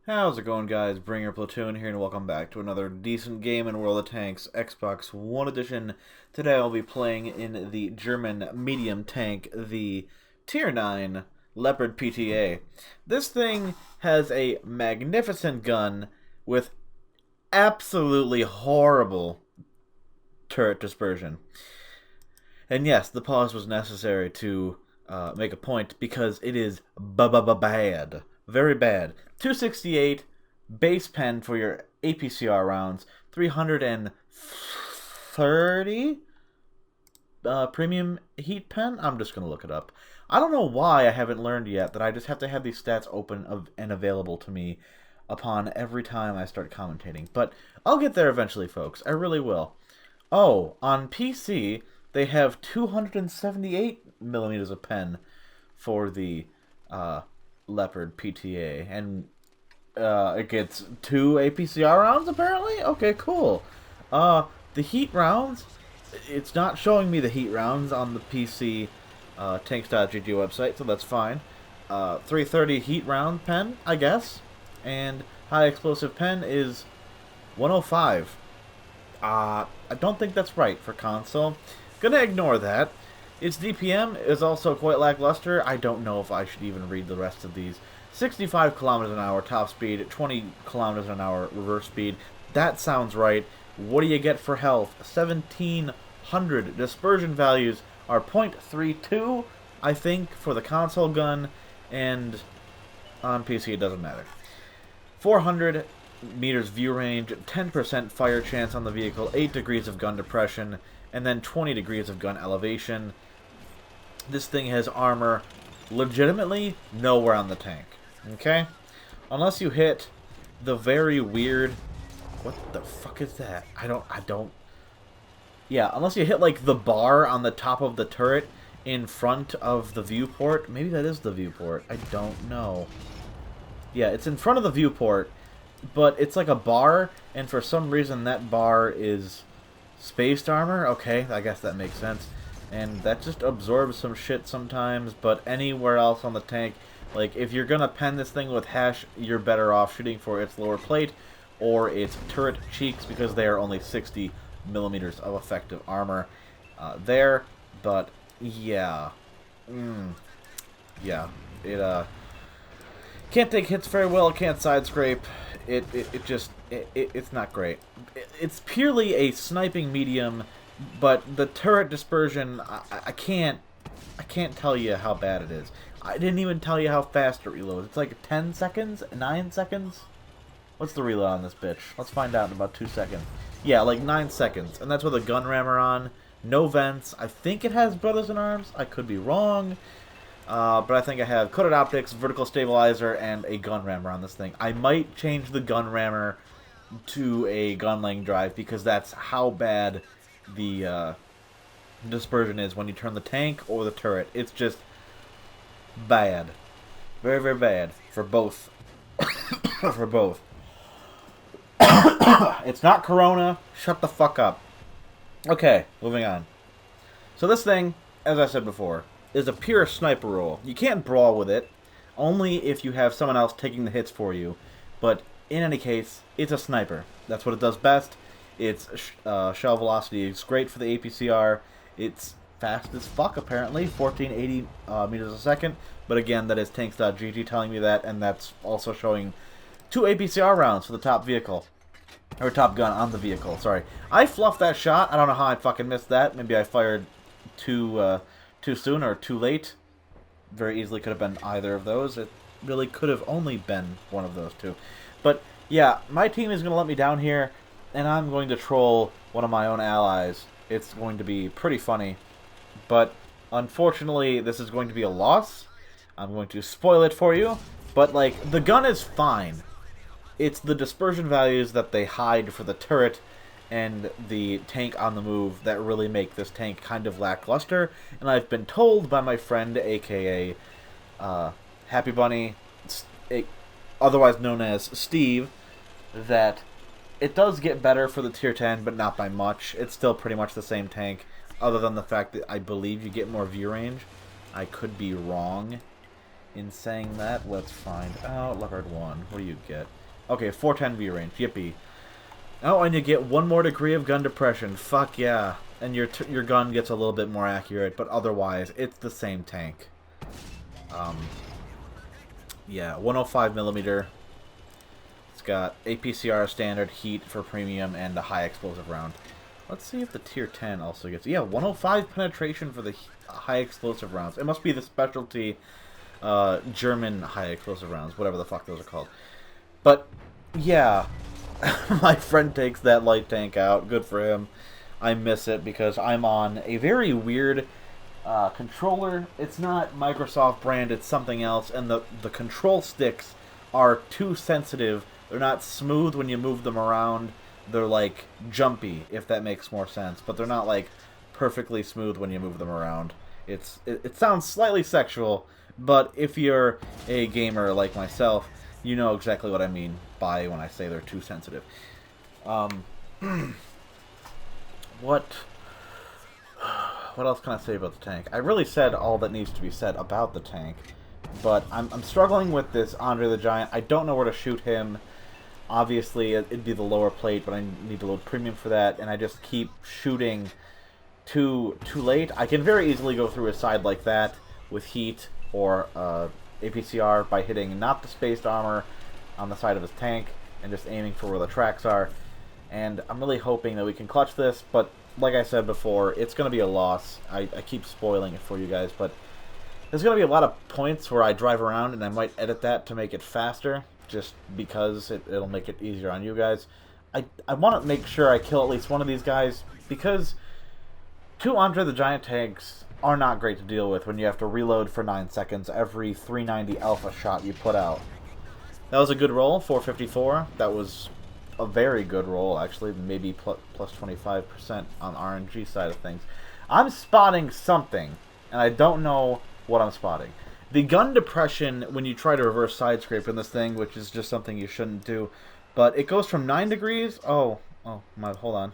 How's it going, guys? Bringer Platoon here, and welcome back to another decent game in World of Tanks, Xbox One Edition. Today I'll be playing in the German medium tank, the Tier 9 Leopard PTA. This thing has a magnificent gun with absolutely horrible turret dispersion. And yes, the pause was necessary to make a point because it is bad. Very bad. 268 base pen for your APCR rounds. 330 premium heat pen? I'm just going to look it up. I don't know why I haven't learned yet that I just have to have these stats open and available to me upon every time I start commentating. But I'll get there eventually, folks. I really will. Oh, on PC, they have 278 millimeters of pen for the Leopard PTA, and it gets 2 APCR rounds apparently. Okay, cool. The heat rounds, it's not showing me the heat rounds on the PC tanks.gg website, so that's fine. 330 heat round pen, I guess, and high explosive pen is 105. I don't think that's right for console. Gonna ignore that. Its DPM is also quite lackluster. I don't know if I should even read the rest of these. 65 kilometers an hour top speed, 20 kilometers an hour reverse speed. That sounds right. What do you get for health? 1700. Dispersion values are 0.32, I think, for the console gun, and on PC it doesn't matter. 400 meters view range, 10% fire chance on the vehicle, 8 degrees of gun depression, and then 20 degrees of gun elevation. This thing has armor legitimately nowhere on the tank. Okay? Unless you hit the very weird... What the fuck is that? I don't... Yeah, unless you hit, like, the bar on the top of the turret in front of the viewport. Maybe that is the viewport. I don't know. Yeah, it's in front of the viewport, but it's like a bar, and for some reason that bar is spaced armor. Okay, I guess that makes sense. And that just absorbs some shit sometimes, but anywhere else on the tank, like, if you're gonna pen this thing with hash, you're better off shooting for its lower plate or its turret cheeks, because they are only 60 millimeters of effective armor there. But yeah, yeah, it can't take hits very well, can't side scrape. It's not great. It's purely a sniping medium, but the turret dispersion, I can't tell you how bad it is. I didn't even tell you how fast it reloads. It's like 10 seconds? 9 seconds? What's the reload on this bitch? Let's find out in about 2 seconds. Yeah, like 9 seconds. And that's with a gun rammer on. No vents. I think it has brothers in arms. I could be wrong. But I think I have coated optics, vertical stabilizer, and a gun rammer on this thing. I might change the gun rammer to a gun lane drive, because that's how bad the dispersion is when you turn the tank or the turret. It's just bad. Very, very bad for both. For both. It's not Corona. Shut the fuck up. Okay, moving on. So this thing, as I said before, is a pure sniper role. You can't brawl with it, only if you have someone else taking the hits for you. But in any case, it's a sniper. That's what it does best. Its shell velocity is great for the APCR. It's fast as fuck, apparently, 1480 meters a second. But again, that is tanks.gg telling me that, and that's also showing 2 APCR rounds for the top vehicle. Or top gun on the vehicle, sorry. I fluffed that shot. I don't know how I fucking missed that. Maybe I fired too soon or too late. Very easily could have been either of those. It really could have only been one of those two. But yeah, my team is going to let me down here, and I'm going to troll one of my own allies. It's going to be pretty funny. But unfortunately, this is going to be a loss. I'm going to spoil it for you. But, like, the gun is fine. It's the dispersion values that they hide for the turret and the tank on the move that really make this tank kind of lackluster. And I've been told by my friend, aka Happy Bunny, otherwise known as Steve, that it does get better for the tier 10, but not by much. It's still pretty much the same tank, other than the fact that I believe you get more view range. I could be wrong In saying that, let's find out. Leopard 1, what do you get? Okay, 410 V range, yippee. Oh, and you get 1 more degree of gun depression. Fuck yeah. And your gun gets a little bit more accurate, but otherwise, it's the same tank. Yeah, 105 millimeter. It's got APCR standard, heat for premium, and a high explosive round. Let's see if the tier 10 also gets... Yeah, 105 penetration for the high explosive rounds. It must be the specialty German high explosive rounds, whatever the fuck those are called. But, yeah, my friend takes that light tank out. Good for him. I miss it because I'm on a very weird controller. It's not Microsoft brand, it's something else, and the control sticks are too sensitive. They're not smooth when you move them around. They're like jumpy, if that makes more sense, but they're not like perfectly smooth when you move them around. It sounds slightly sexual, but if you're a gamer like myself, you know exactly what I mean by when I say they're too sensitive. What else can I say about the tank? I really said all that needs to be said about the tank, but I'm struggling with this Andre the Giant. I don't know where to shoot him. Obviously, it'd be the lower plate, but I need to load premium for that, and I just keep shooting too late. I can very easily go through a side like that with heat or APCR by hitting not the spaced armor on the side of his tank and just aiming for where the tracks are. And I'm really hoping that we can clutch this, but like I said before, it's going to be a loss. I keep spoiling it for you guys, but there's going to be a lot of points where I drive around, and I might edit that to make it faster, just because it'll make it easier on you guys. I want to make sure I kill at least one of these guys, because 2 Andre the Giant tanks are not great to deal with when you have to reload for 9 seconds every 390 alpha shot you put out. That was a good roll, 454. That was a very good roll, actually, maybe plus 25% on RNG side of things. I'm spotting something, and I don't know what I'm spotting. The gun depression when you try to reverse side scrape in this thing, which is just something you shouldn't do, but it goes from 9 degrees. Oh my! Hold on.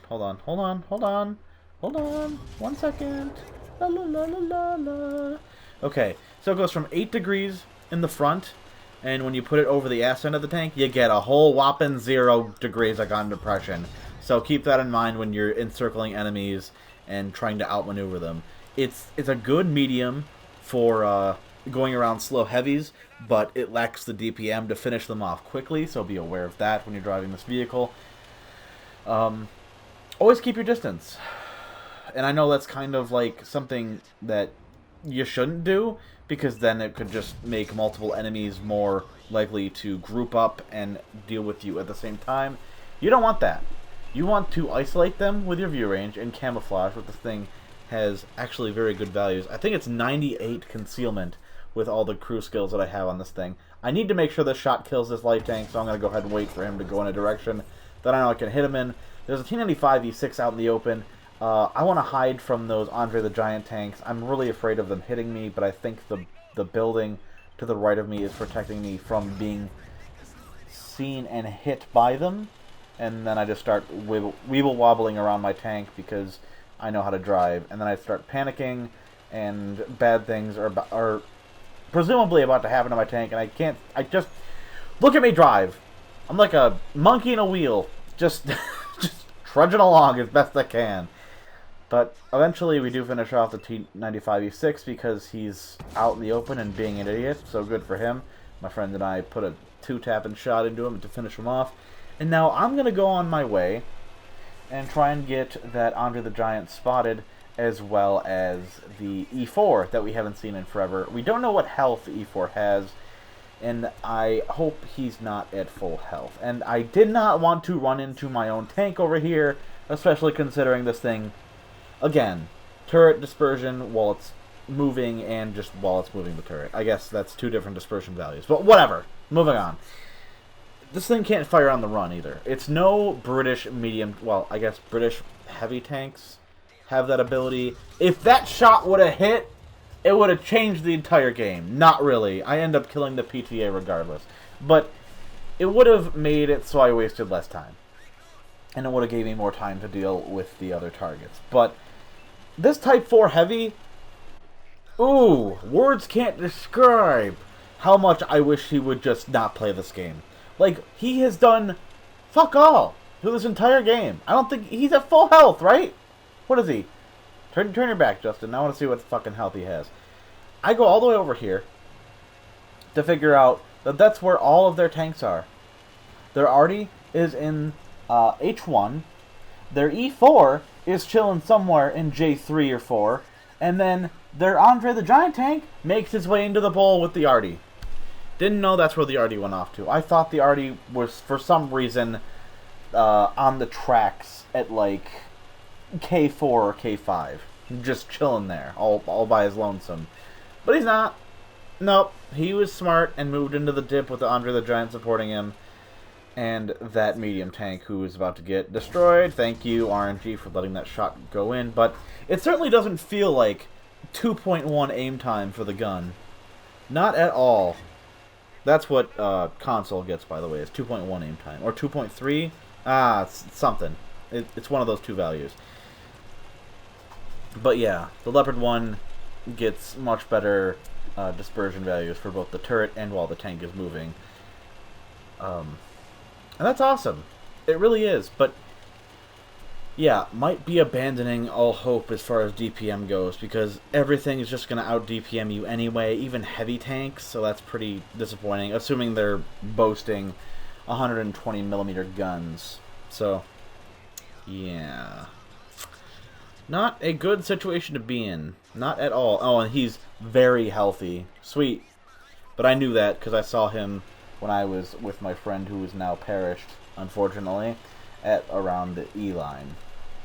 1 second. La la la la la la. Okay, so it goes from 8 degrees in the front, and when you put it over the ass end of the tank, you get a whole whopping 0 degrees of gun depression. So keep that in mind when you're encircling enemies and trying to outmaneuver them. It's a good medium for going around slow heavies, but it lacks the DPM to finish them off quickly, so be aware of that when you're driving this vehicle. Always keep your distance. And I know that's kind of like something that you shouldn't do, because then it could just make multiple enemies more likely to group up and deal with you at the same time. You don't want that. You want to isolate them with your view range and camouflage, which this thing has actually very good values. I think it's 98 concealment with all the crew skills that I have on this thing. I need to make sure this shot kills this light tank, so I'm going to go ahead and wait for him to go in a direction that I know I can hit him in. There's a T95 E6 out in the open. I want to hide from those Andre the Giant tanks. I'm really afraid of them hitting me, but I think the building to the right of me is protecting me from being seen and hit by them. And then I just start weeble wobbling around my tank because I know how to drive. And then I start panicking, and bad things are presumably about to happen to my tank, and I just look at me drive. I'm like a monkey in a wheel, just trudging along as best I can. But eventually we do finish off the T95 E6 because he's out in the open and being an idiot, so good for him. My friend and I put a 2-tapping shot into him to finish him off. And now I'm going to go on my way and try and get that Andre the Giant spotted, as well as the E4 that we haven't seen in forever. We don't know what health the E4 has, and I hope he's not at full health. And I did not want to run into my own tank over here, especially considering this thing, again, turret dispersion while it's moving and just while it's moving the turret. I guess that's 2 different dispersion values, but whatever. Moving on. This thing can't fire on the run either. It's no British medium, well, I guess British heavy tanks have that ability. If that shot would have hit, it would have changed the entire game. Not really. I end up killing the PTA regardless. But it would have made it so I wasted less time. And it would have gave me more time to deal with the other targets. But this Type 4 Heavy, ooh, words can't describe how much I wish he would just not play this game. Like, he has done fuck all through this entire game. I don't think... He's at full health, right? What is he? Turn your back, Justin. I want to see what fucking health he has. I go all the way over here to figure out that that's where all of their tanks are. Their Artie is in H1. Their E4 is chilling somewhere in J3 or 4. And then their Andre the Giant tank makes his way into the bowl with the Artie. Didn't know that's where the Artie went off to. I thought the Artie was, for some reason, on the tracks at, like, K4 or K5. Just chilling there, all by his lonesome. But he's not. Nope. He was smart and moved into the dip with the Andre the Giant supporting him. And that medium tank who is about to get destroyed. Thank you, RNG, for letting that shot go in. But it certainly doesn't feel like 2.1 aim time for the gun. Not at all. That's what console gets, by the way, is 2.1 aim time. Or 2.3? It's something. It's one of those two values. But yeah, the Leopard 1 gets much better dispersion values for both the turret and while the tank is moving. And that's awesome. It really is. But yeah, might be abandoning all hope as far as DPM goes, because everything is just going to out-DPM you anyway, even heavy tanks, so that's pretty disappointing, assuming they're boasting 120mm guns. So, yeah. Not a good situation to be in. Not at all. Oh, and he's very healthy. Sweet. But I knew that because I saw him when I was with my friend who is now perished, unfortunately, at around the E line.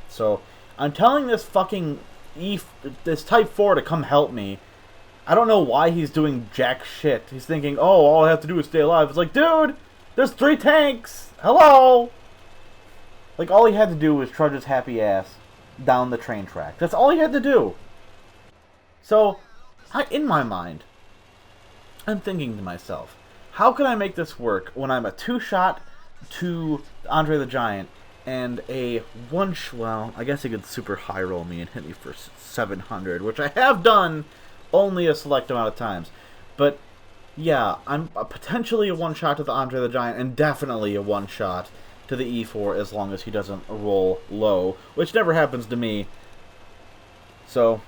So, I'm telling this fucking this Type 4 to come help me. I don't know why he's doing jack shit. He's thinking, oh, all I have to do is stay alive. It's like, dude, there's 3 tanks. Hello? Like, all he had to do was trudge his happy ass down the train track. That's all he had to do. So, in my mind, I'm thinking to myself, how can I make this work when I'm a 2-shot to Andre the Giant and a well, I guess he could super high roll me and hit me for 700, which I have done only a select amount of times. But yeah, I'm potentially a 1-shot to the Andre the Giant and definitely a 1-shot to the E4 as long as he doesn't roll low, which never happens to me. So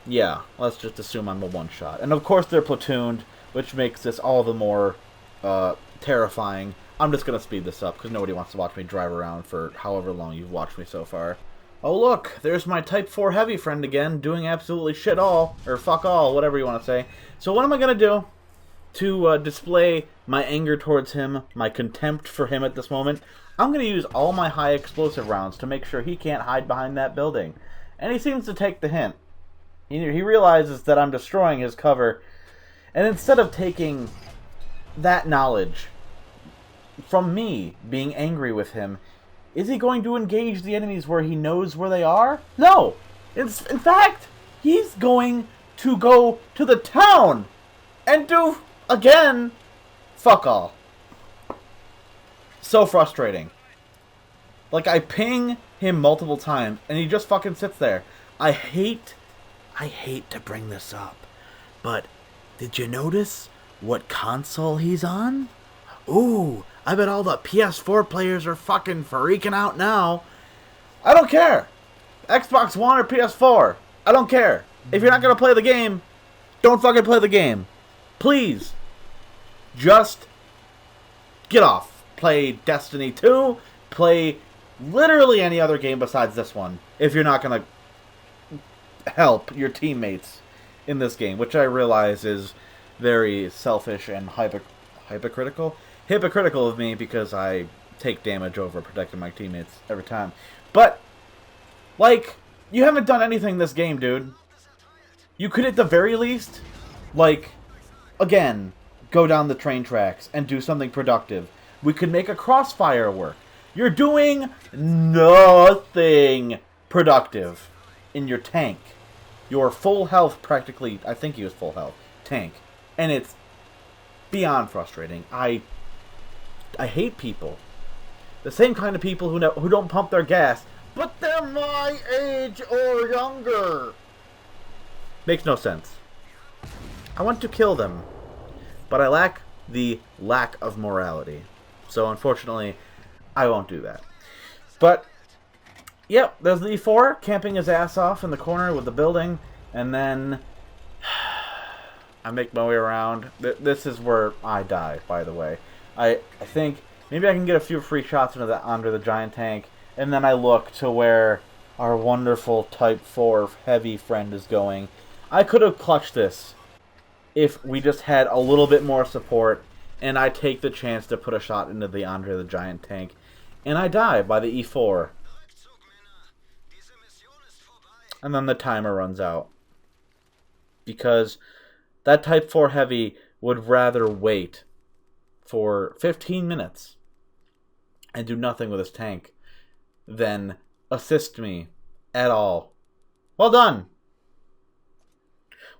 yeah, let's just assume I'm a 1-shot. And of course they're platooned, which makes this all the more terrifying. I'm just going to speed this up because nobody wants to watch me drive around for however long you've watched me so far. Oh look, there's my Type 4 Heavy friend again, doing absolutely shit all, or fuck all, whatever you want to say. So what am I going to do to display my anger towards him, my contempt for him at this moment? I'm going to use all my high explosive rounds to make sure he can't hide behind that building. And he seems to take the hint. He realizes that I'm destroying his cover, and instead of taking that knowledge from me being angry with him, is he going to engage the enemies where he knows where they are? No! In fact, he's going to go to the town and do, again, fuck all. So frustrating. Like, I ping him multiple times, and he just fucking sits there. I hate to bring this up, but did you notice what console he's on? Ooh, I bet all the PS4 players are fucking freaking out now. I don't care. Xbox One or PS4. I don't care. If you're not going to play the game, don't fucking play the game. Please. Just get off. Play Destiny 2. Play literally any other game besides this one. If you're not going to help your teammates in this game, which I realize is very selfish and hypocritical of me because I take damage over protecting my teammates every time. But, like, you haven't done anything in this game, dude. You could at the very least, like, again, go down the train tracks and do something productive. We could make a crossfire work. You're doing nothing productive in your tank. Your full health, practically, I think he was full health, tank. And it's beyond frustrating. I hate people. The same kind of people who don't pump their gas, but they're my age or younger. Makes no sense. I want to kill them. but I lack the lack of morality. So unfortunately, I won't do that. But, yep, there's the E4 camping his ass off in the corner with the building, and then I make my way around. This is where I die, by the way. I think maybe I can get a few free shots under the giant tank, and then I look to where our wonderful Type 4 heavy friend is going. I could have clutched this if we just had a little bit more support, and I take the chance to put a shot into the Andre the Giant tank, and I die by the E4. And then the timer runs out. Because that Type 4 heavy would rather wait for 15 minutes and do nothing with his tank than assist me at all. Well done!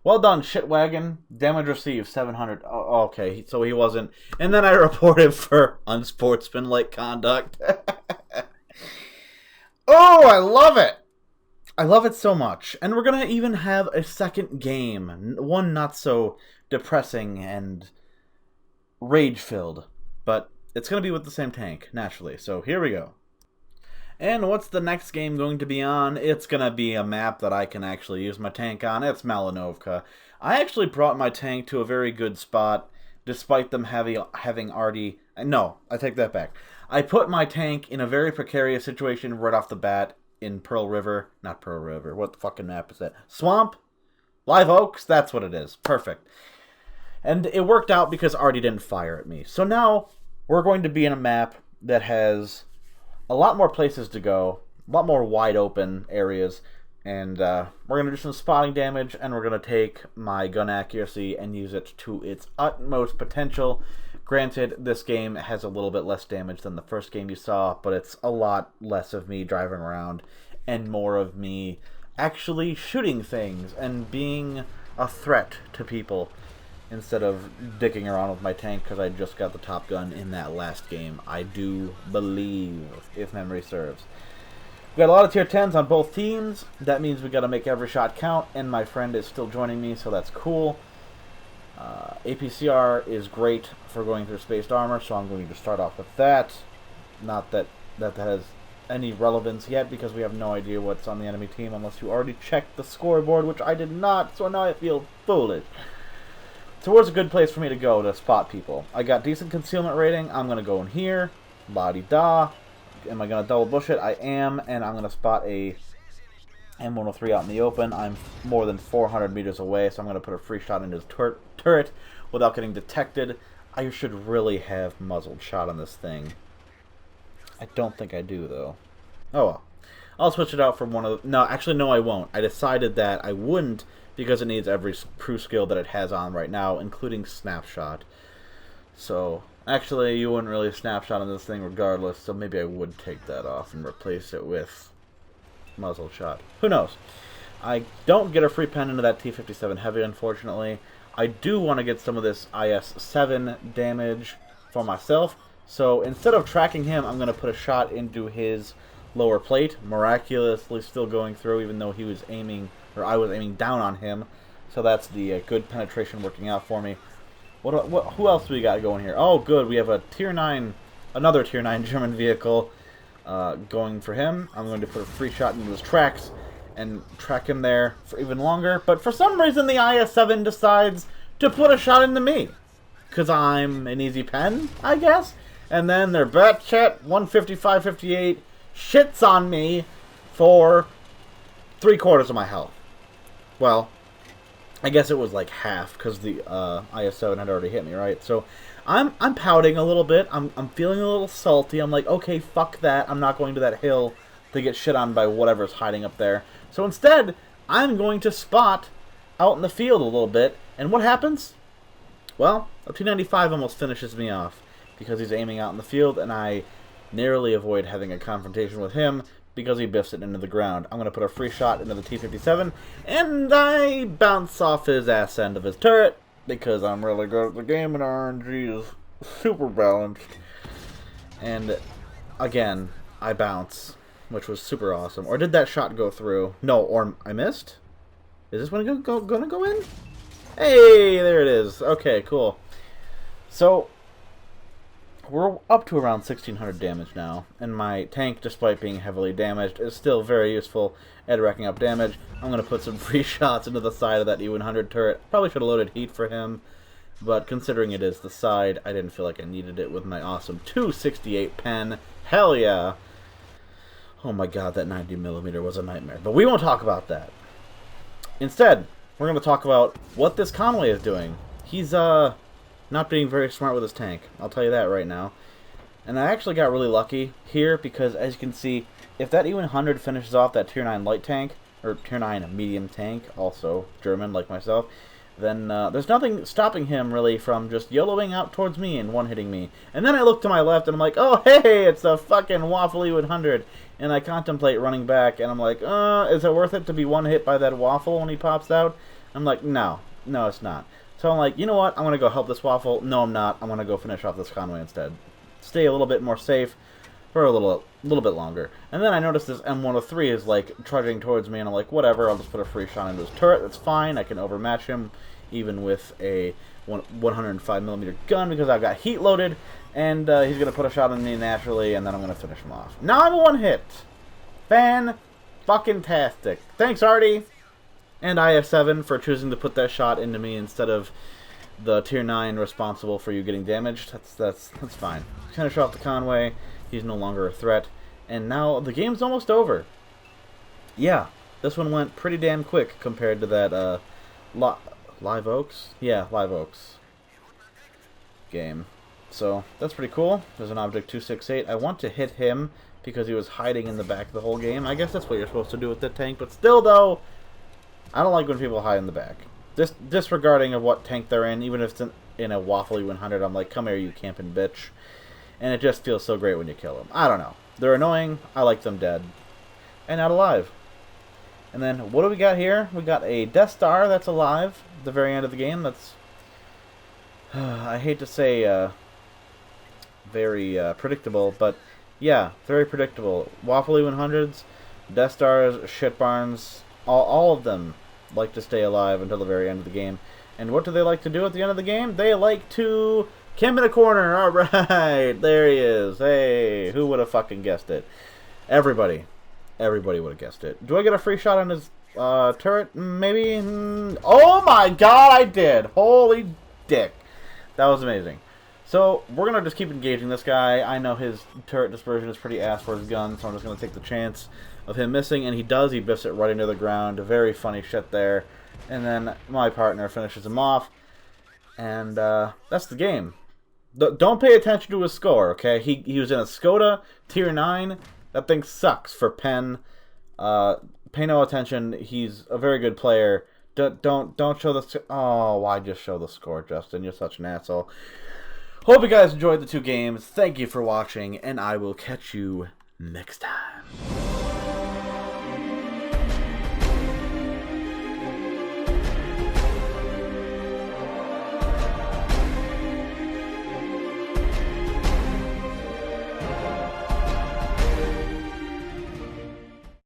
Well done, shitwagon. Damage received, 700. Oh, okay, so he wasn't. And then I report him for unsportsmanlike conduct. Oh, I love it! I love it so much. And we're going to even have a second game. One not so depressing and rage-filled. But it's going to be with the same tank, naturally. So here we go. And what's the next game going to be on? It's going to be a map that I can actually use my tank on. It's Malinovka. I actually brought my tank to a very good spot, despite them having already... No, I take that back. I put my tank in a very precarious situation right off the bat in Pearl River. Not Pearl River. What the fucking map is that? Swamp? Live Oaks? That's what it is. Perfect. And it worked out because Artie didn't fire at me. So now we're going to be in a map that has a lot more places to go, a lot more wide open areas, and we're going to do some spotting damage, and we're going to take my gun accuracy and use it to its utmost potential. Granted, this game has a little bit less damage than the first game you saw, but it's a lot less of me driving around and more of me actually shooting things and being a threat to people instead of dicking around with my tank because I just got the top gun in that last game. I do believe, if memory serves. We got a lot of tier 10s on both teams. That means we got to make every shot count, and my friend is still joining me, so that's cool. APCR is great for going through spaced armor, so I'm going to start off with that. Not that that has any relevance yet, because we have no idea what's on the enemy team unless you already checked the scoreboard, which I did not, so now I feel foolish. So where's a good place for me to go to spot people? I got decent concealment rating. I'm going to go in here. La-di-da. Am I going to double bush it? I am, and I'm going to spot a M103 out in the open. I'm more than 400 meters away, so I'm going to put a free shot into his turret without getting detected. I should really have muzzled shot on this thing. I don't think I do, though. Oh, well. I'll switch it out for one of the... No, actually, no, I won't. I decided that I wouldn't because it needs every crew skill that it has on right now, including snapshot. So, actually, you wouldn't really snapshot on this thing regardless, so maybe I would take that off and replace it with muzzle shot. Who knows? I don't get a free pen into that T-57 Heavy, unfortunately. I do want to get some of this IS-7 damage for myself, so instead of tracking him, I'm going to put a shot into his lower plate, miraculously still going through, even though he was aiming, or I was aiming down on him. So that's the good penetration working out for me. Who else do we got going here? Oh, good, we have a tier 9, another tier 9 German vehicle going for him. I'm going to put a free shot into his tracks and track him there for even longer. But for some reason, the IS-7 decides to put a shot into me, because I'm an easy pen, I guess. And then their Batchet 155-58 shits on me for 3/4 of my health. Well, I guess it was like half because the IS-7 had already hit me, right? So I'm pouting a little bit. I'm feeling a little salty. I'm like, okay, fuck that. I'm not going to that hill to get shit on by whatever's hiding up there. So instead, I'm going to spot out in the field a little bit. And what happens? Well, a T-95 almost finishes me off because he's aiming out in the field, and I narrowly avoid having a confrontation with him because he biffs it into the ground. I'm going to put a free shot into the T-57, and I bounce off his ass end of his turret because I'm really good at the game and RNG is super balanced. And again, I bounce, which was super awesome. Or did that shot go through? No, or I missed? Is this one gonna go in? Hey, there it is. Okay, cool. So, we're up to around 1600 damage now, and my tank, despite being heavily damaged, is still very useful at racking up damage. I'm going to put some free shots into the side of that E100 turret. Probably should have loaded heat for him, but considering it is the side, I didn't feel like I needed it with my awesome 268 pen. Hell yeah! Oh my god, that 90mm was a nightmare. But we won't talk about that. Instead, we're going to talk about what this Conway is doing. He's, not being very smart with his tank. I'll tell you that right now. And I actually got really lucky here because, as you can see, if that E100 finishes off that Tier 9 light tank, or Tier 9 medium tank, also German like myself, then there's nothing stopping him really from just YOLOing out towards me and one-hitting me. And then I look to my left and I'm like, oh hey, it's a fucking Waffle E100. And I contemplate running back and I'm like, is it worth it to be one-hit by that Waffle when he pops out? I'm like, no, it's not. So I'm like, you know what? I'm going to go help this Waffle. No, I'm not. I'm going to go finish off this Conway instead. Stay a little bit more safe for a little bit longer. And then I noticed this M103 is, like, trudging towards me, and I'm like, whatever, I'll just put a free shot into his turret. That's fine. I can overmatch him, even with a 105mm gun, because I've got heat loaded, and he's going to put a shot on me naturally, and then I'm going to finish him off. Now I'm a one-hit. Fan-fucking-tastic. Thanks, Artie. And IF7 for choosing to put that shot into me instead of the Tier 9 responsible for you getting damaged. That's fine. Finish off the Conway. He's no longer a threat. And now the game's almost over. Yeah, this one went pretty damn quick compared to that Live Oaks? Yeah, Live Oaks game. So that's pretty cool. There's an Object 268. I want to hit him because he was hiding in the back the whole game. I guess that's what you're supposed to do with the tank. But still, though, I don't like when people hide in the back. Disregarding of what tank they're in, even if it's in a Waffle E100, I'm like, come here, you camping bitch. And it just feels so great when you kill them. I don't know. They're annoying. I like them dead. And not alive. And then, what do we got here? We got a Death Star that's alive at the very end of the game. That's, I hate to say, very predictable, but yeah, very predictable. Waffle E100s, Death Stars, shit barns, all of them like to stay alive until the very end of the game. And what do they like to do at the end of the game? They like to camp in a corner. Alright, there he is. Hey, who would have fucking guessed it? Everybody. Everybody would have guessed it. Do I get a free shot on his turret? Maybe? Oh my god, I did! Holy dick. That was amazing. So, we're going to just keep engaging this guy. I know his turret dispersion is pretty ass for his gun, so I'm just going to take the chance of him missing, and he does. He biffs it right into the ground. Very funny shit there. And then my partner finishes him off, and that's the game. Don't pay attention to his score, okay? He was in a Skoda Tier 9. That thing sucks for Pen. Pay no attention. He's a very good player. Don't show the... Oh, why just show the score, Justin? You're such an asshole. Hope you guys enjoyed the two games. Thank you for watching, and I will catch you next time.